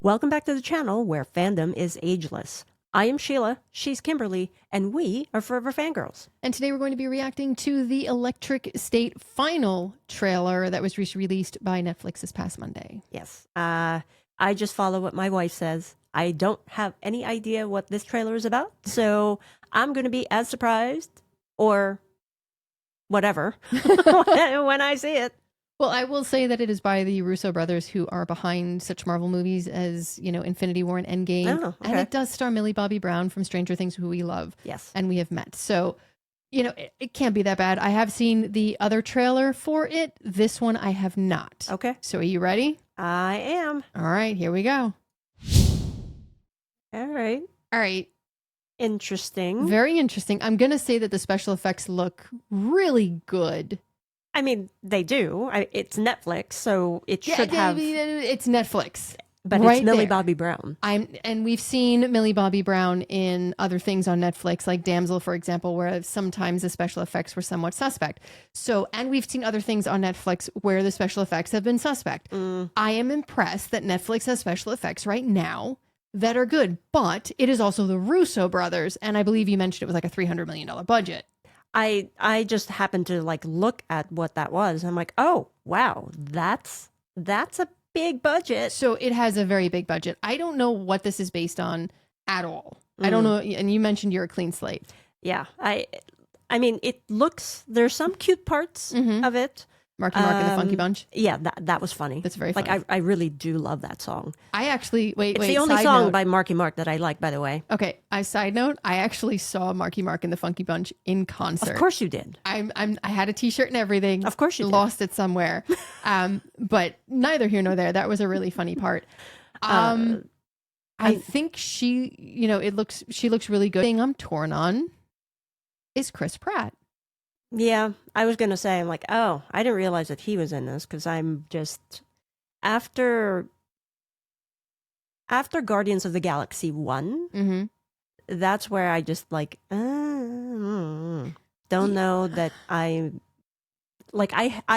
Welcome back to the channel where fandom is ageless. I am Sheila, she's Kimberly, and we are Forever Fangirls. And today we're going to be reacting to the Electric State final trailer that was released by Netflix this past Monday. Yes, I just follow what my wife says. I don't have any idea what this trailer is about, so I'm going to be as surprised or whatever when I see it. Well, I will say that it is by the Russo Brothers, who are behind such Marvel movies as, you know, Infinity War and Endgame. Oh, okay. And it does star Millie Bobby Brown from Stranger Things, who we love. Yes. And we have met. So, you know, it can't be that bad. I have seen the other trailer for it. This one I have not. Okay. So are you ready? I am. All right, here we go. All right. All right. Interesting. Very interesting. I'm going to say that the special effects look really good. I mean, they do. It's Netflix, so it should have. It's Netflix, but right it's Millie there. Bobby Brown. And we've seen Millie Bobby Brown in other things on Netflix, like Damsel, for example, where sometimes the special effects were somewhat suspect. So, and we've seen other things on Netflix where the special effects have been suspect. I am impressed that Netflix has special effects right now that are good, but it is also the Russo brothers, and I believe you mentioned it was like a $300 million budget. I just happened to like look at what that was. I'm like, oh wow, that's a big budget. So it has a very big budget. I don't know what this is based on at all. I don't know. And you mentioned you're a clean slate. Yeah, I mean, it looks. There's some cute parts of it. Marky Mark and the Funky Bunch. Yeah, that was funny. That's very funny. Like I really do love that song. I actually It's the only song by Marky Mark that I like, by the way. Okay, side note, I actually saw Marky Mark and the Funky Bunch in concert. Of course you did. I had a T-shirt and everything. Of course you did. Lost it somewhere. But neither here nor there. That was a really funny part. I think she, you know, she looks really good. The thing I'm torn on is Chris Pratt. Yeah, I was going to say, I'm like, oh, I didn't realize that he was in this because I'm just, after Guardians of the Galaxy 1, that's where I just like, don't know that I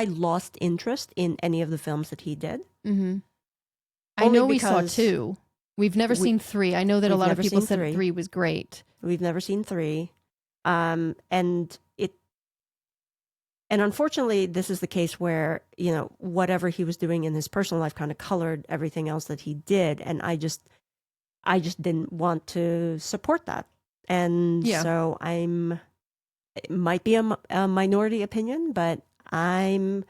lost interest in any of the films that he did. I know we saw 2. We've never seen 3. I know that a lot of people said 3 was great. We've never seen 3. And unfortunately, this is the case where, you know, whatever he was doing in his personal life kind of colored everything else that he did. And I just didn't want to support that. And so it might be a minority opinion, but I'm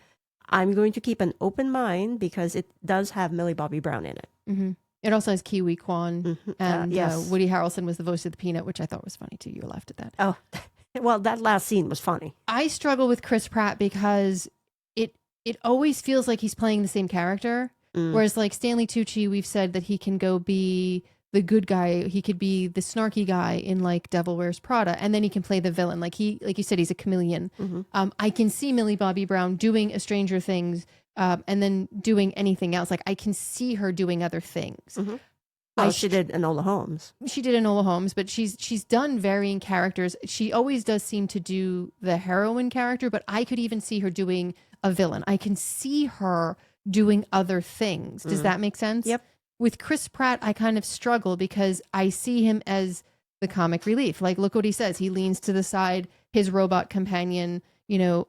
going to keep an open mind because it does have Millie Bobby Brown in it. It also has Kiwi Kwan and yes. Woody Harrelson was the voice of the Peanut, which I thought was funny too. You laughed at that. Oh, well, that last scene was funny. I struggle with Chris Pratt because it always feels like he's playing the same character. Whereas like Stanley Tucci, we've said that he can go be the good guy. He could be the snarky guy in like Devil Wears Prada, and then he can play the villain. Like you said, he's a chameleon. I can see Millie Bobby Brown doing a Stranger Things, and then doing anything else. Like I can see her doing other things. Well, she did Enola Holmes. She did Enola Holmes, but she's done varying characters. She always does seem to do the heroine character, but I could even see her doing a villain. I can see her doing other things. Does that make sense? Yep. With Chris Pratt, I kind of struggle because I see him as the comic relief. Like, look what he says. He leans to the side. His robot companion, you know,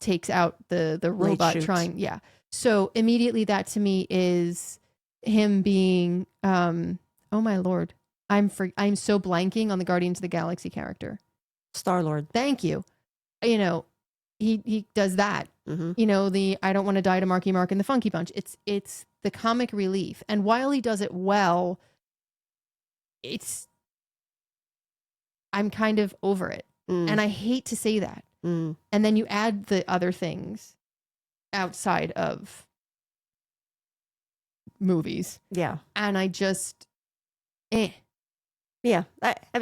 takes out the robot trying. Yeah. So immediately that to me is him being, oh my Lord, I'm so blanking on the Guardians of the Galaxy character. Star-Lord. Thank you. You know, he does that. You know, I don't want to die to Marky Mark and the Funky Bunch. It's the comic relief. And while he does it well, I'm kind of over it. And I hate to say that. And then you add the other things outside of movies. Yeah. And I just, Yeah.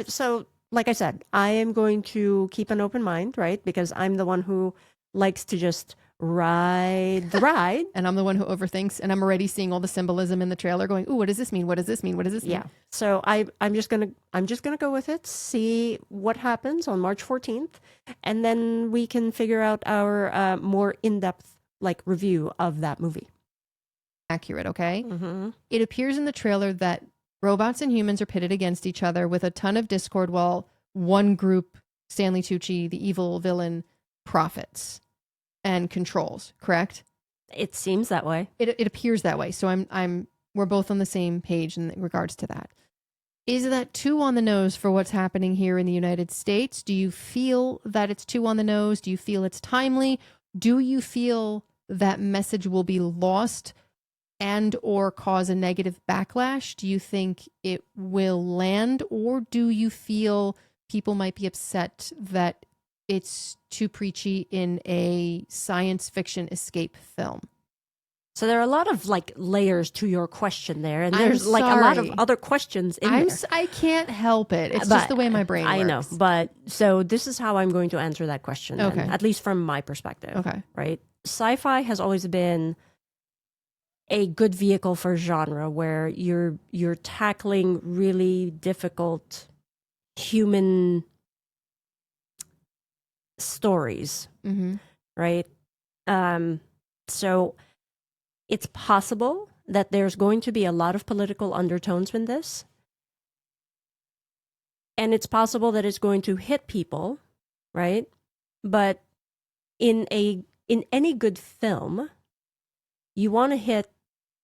So, like I said, I am going to keep an open mind, right? Because I'm the one who likes to just ride the ride. And I'm the one who overthinks, and I'm already seeing all the symbolism in the trailer going, ooh, what does this mean? What does this mean? What does this mean? Yeah. So I'm just gonna go with it, see what happens on March 14th, and then we can figure out our more in-depth like review of that movie. accurate, okay? Mm-hmm. It appears in the trailer that robots and humans are pitted against each other with a ton of discord while one group, Stanley Tucci, the evil villain, profits and controls, correct? It seems that way. It appears that way. So we're both on the same page in regards to that. Is that too on the nose for what's happening here in the United States? Do you feel that it's too on the nose? Do you feel it's timely? Do you feel that message will be lost and or cause a negative backlash? Do you think it will land, or do you feel people might be upset that it's too preachy in a science fiction escape film? So there are a lot of like layers to your question there, and I'm there's like a lot of sorry. other questions in there. I can't help it. It's But just the way my brain works. I know, but so this is how I'm going to answer that question, then, Okay. at least from my perspective. Okay. Right? Sci-fi has always been a good vehicle for genre where you're tackling really difficult human stories, Mm-hmm. right? So it's possible that there's going to be a lot of political undertones in this. And it's possible that it's going to hit people, right? But in any good film, you want to hit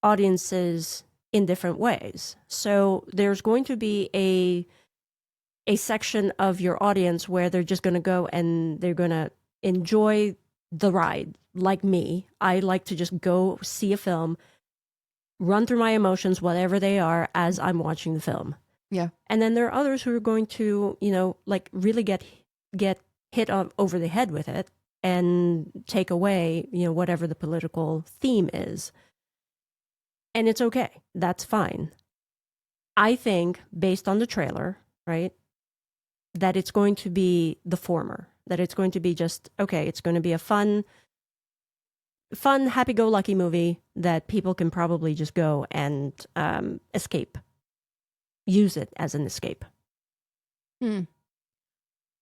audiences in different ways. So there's going to be a section of your audience where they're just going to go and they're going to enjoy the ride. Like me, I like to just go see a film, run through my emotions, whatever they are, as I'm watching the film. Yeah. And then there are others who are going to, like really get hit over the head with it and take away, whatever the political theme is. And it's okay. That's fine. I think, based on the trailer, right, that it's going to be the former. That it's going to be just, okay, it's going to be a fun, happy-go-lucky movie that people can probably just go and escape. Use it as an escape.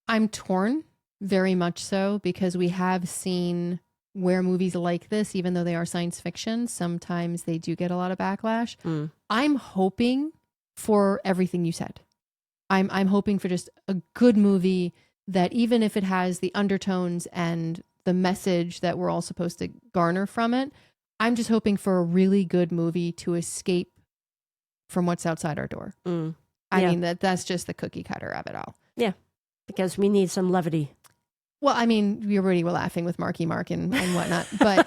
I'm torn, very much so, because we have seen where movies like this, even though they are science fiction, sometimes they do get a lot of backlash. I'm hoping for everything you said. I'm hoping for just a good movie that, even if it has the undertones and the message that we're all supposed to garner from it, I'm just hoping for a really good movie to escape from what's outside our door. I mean, that's just the cookie cutter of it all. Yeah, because we need some levity. Well, I mean, we already were laughing with Marky Mark and whatnot, but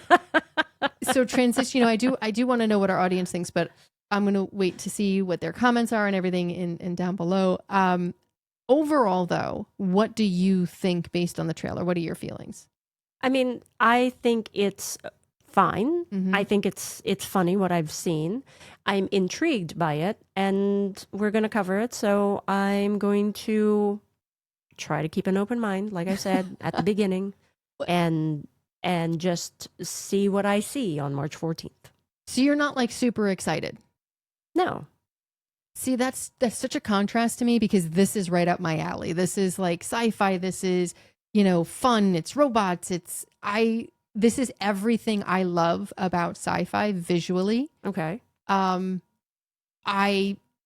so transition, I do want to know what our audience thinks, but I'm going to wait to see what their comments are and everything in down below. Overall, though, what do you think based on the trailer? What are your feelings? I mean, I think it's fine. Mm-hmm. I think it's funny what I've seen. I'm intrigued by it, and we're going to cover it. So I'm going to try to keep an open mind, like I said at the beginning, and just see what I see on March 14th. So you're not like super excited? No. See, that's such a contrast to me, because this is right up my alley. This is like sci-fi. This is, fun. It's robots. This is everything I love about sci-fi visually. Okay. I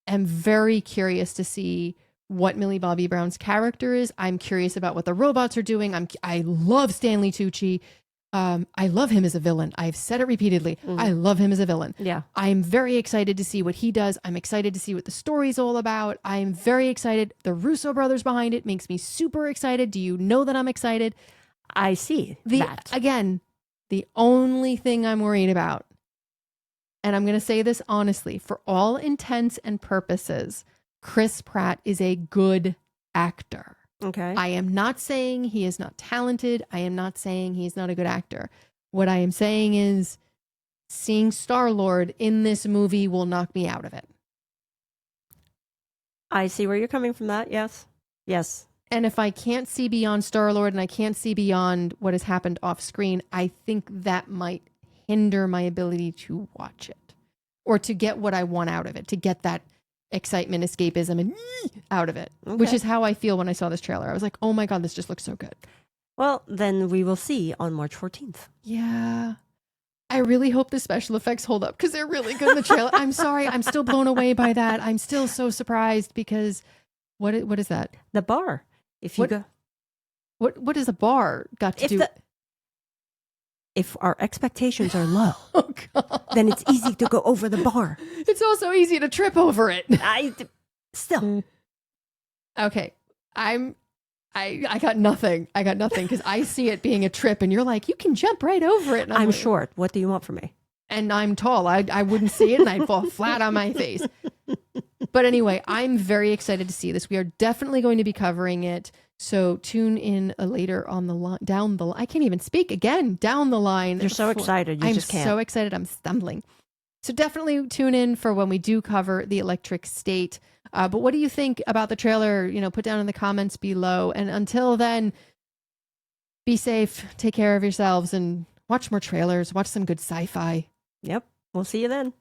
am very curious to see what Millie Bobby Brown's character is. I'm curious about what the robots are doing. I love Stanley Tucci. I love him as a villain. I've said it repeatedly. I love him as a villain. Yeah. I'm very excited to see what he does. I'm excited to see what the story's all about. I'm very excited. The Russo Brothers behind it makes me super excited. Do you know that I'm excited? I see that. Again, the only thing I'm worried about, and I'm going to say this honestly, for all intents and purposes, Chris Pratt is a good actor. Okay. I am not saying he is not talented. I am not saying he's not a good actor. What I am saying is seeing Star-Lord in this movie will knock me out of it. I see where you're coming from that. Yes. Yes. And if I can't see beyond Star-Lord and I can't see beyond what has happened off screen, I think that might hinder my ability to watch it or to get what I want out of it, to get that excitement, escapism, and out of it, which is how I feel when I saw this trailer. I was like, oh my God, this just looks so good. Well, then we will see on March 14th. Yeah. I really hope the special effects hold up because they're really good in the trailer. I'm sorry. I'm still blown away by that. I'm still so surprised because what is that? The bar. If you go, what is a bar got to do? If our expectations are low, Oh God. then it's easy to go over the bar. It's also easy to trip over it. Still. Okay. I got nothing. I got nothing because I see it being a trip and you're like, you can jump right over it. And I'm like, short. What do you want from me? And I'm tall. I wouldn't see it and I'd fall flat on my face. But anyway, I'm very excited to see this. We are definitely going to be covering it. So tune in later on the line, down the line. I can't even speak again, down the line. You're so excited. You just can't. I'm so excited. I'm stumbling. So definitely tune in for when we do cover the Electric State. But what do you think about the trailer? Put down in the comments below. And until then, be safe, take care of yourselves, and watch more trailers. Watch some good sci-fi. Yep. We'll see you then.